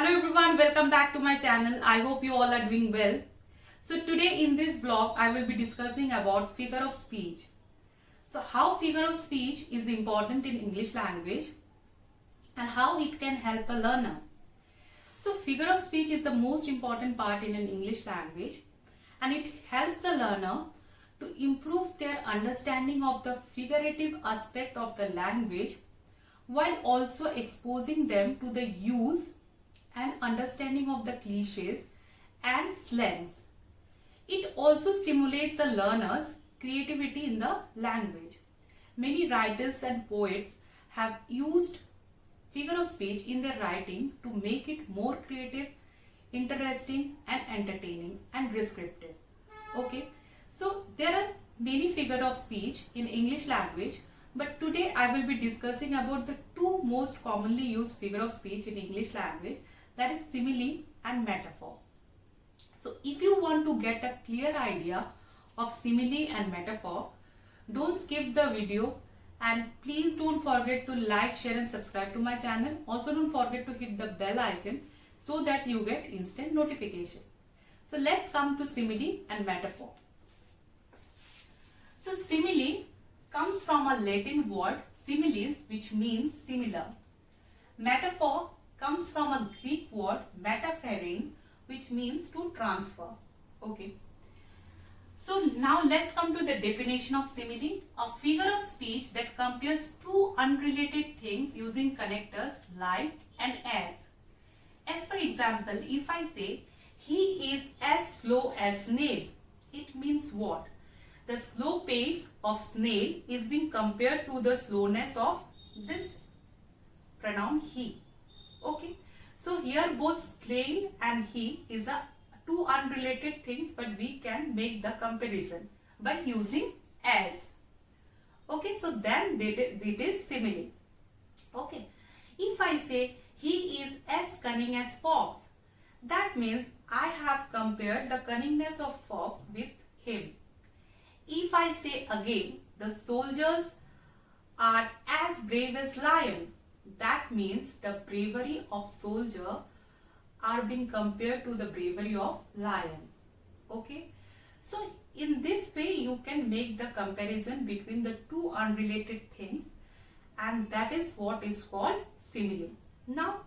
Hello everyone, welcome back to my channel. I hope you all are doing well. So today in this vlog, I will be discussing about figure of speech. So how figure of speech is important in English language and how it can help a learner. So figure of speech is the most important part in an English language and it helps the learner to improve their understanding of the figurative aspect of the language while also exposing them to the use and understanding of the cliches and slangs. It also stimulates the learner's creativity in the language. Many writers and poets have used figure of speech in their writing to make it more creative, interesting and entertaining and descriptive. Okay, so there are many figure of speech in English language, but today I will be discussing about the two most commonly used figure of speech in English language, that is simile and metaphor. So if you want to get a clear idea of simile and metaphor, don't skip the video and please don't forget to like, share and subscribe to my channel. Also don't forget to hit the bell icon so that you get instant notification. So let's come to simile and metaphor. So simile comes from a Latin word similis, which means similar. Metaphor comes from a Greek word metapherein, which means to transfer. Okay. So now let's come to the definition of simile. A figure of speech that compares two unrelated things using connectors like and as. As for example, if I say he is as slow as snail, it means what? The slow pace of snail is being compared to the slowness of this pronoun he. Okay, so here both snail and he is a two unrelated things, but we can make the comparison by using as. Okay, so then it is simile. Okay, if I say he is as cunning as fox, that means I have compared the cunningness of fox with him. If I say again, the soldiers are as brave as lion, that means the bravery of soldier are being compared to the bravery of lion. Okay, so in this way you can make the comparison between the two unrelated things, and that is what is called simile. Now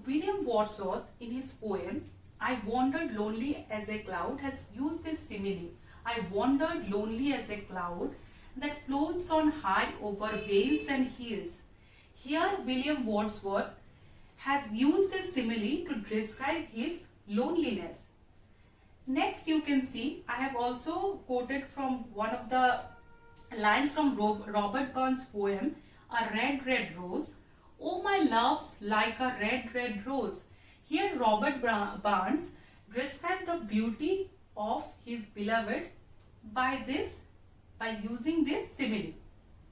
William Wordsworth in his poem I Wandered Lonely as a Cloud has used this simile. I wandered lonely as a cloud that floats on high over vales and hills. Here William Wordsworth has used this simile to describe his loneliness. Next you can see I have also quoted from one of the lines from Robert Burns' poem A Red Red Rose. Oh, my love's like a red red rose. Here Robert Burns described the beauty of his beloved by using this simile.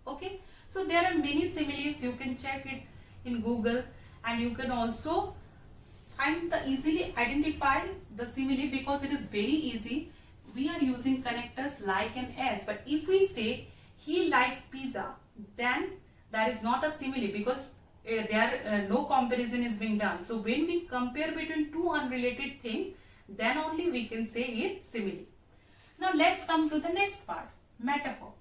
Okay, so there are many similes. You can check it in Google and you can also easily identify the simile because it is very easy. We are using connectors like and as, but if we say he likes pizza, then that is not a simile because no comparison is being done. So when we compare between two unrelated things, then only we can say it simile. Now let's come to the next part, metaphor.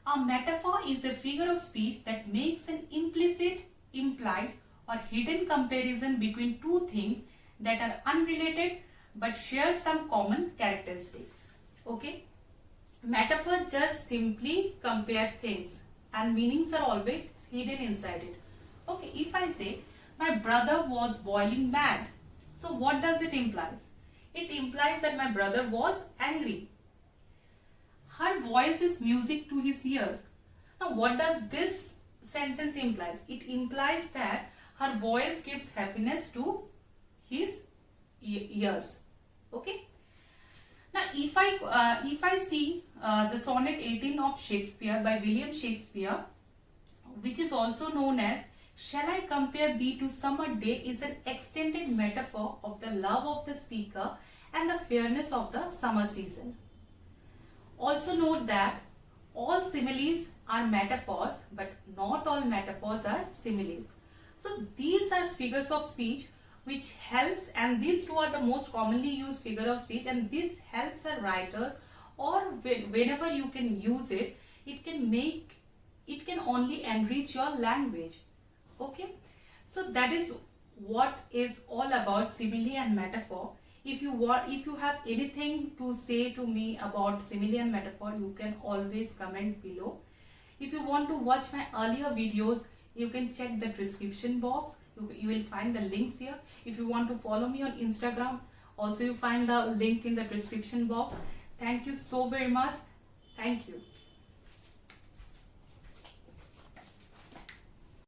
A metaphor is a figure of speech that makes an implicit, implied or hidden comparison between two things that are unrelated but share some common characteristics. Okay, metaphor just simply compare things and meanings are always hidden inside it. Okay, if I say my brother was boiling mad, so what does it imply? It implies that my brother was angry. Her voice is music to his ears. Now what does this sentence imply? It implies that her voice gives happiness to his ears. Okay. Now if I see the sonnet 18 of Shakespeare by William Shakespeare, which is also known as Shall I Compare Thee to Summer Day, is an extended metaphor of the love of the speaker and the fairness of the summer season. Also note that all similes are metaphors, but not all metaphors are similes. So these are figures of speech which helps, and these two are the most commonly used figure of speech, and this helps the writers, or whenever you can use it, it can only enrich your language. Okay, so that is what is all about simile and metaphor. If you have anything to say to me about simile and metaphor, you can always comment below. If you want to watch my earlier videos, you can check the description box. You will find the links here. If you want to follow me on Instagram, also you find the link in the description box. Thank you so very much. Thank you.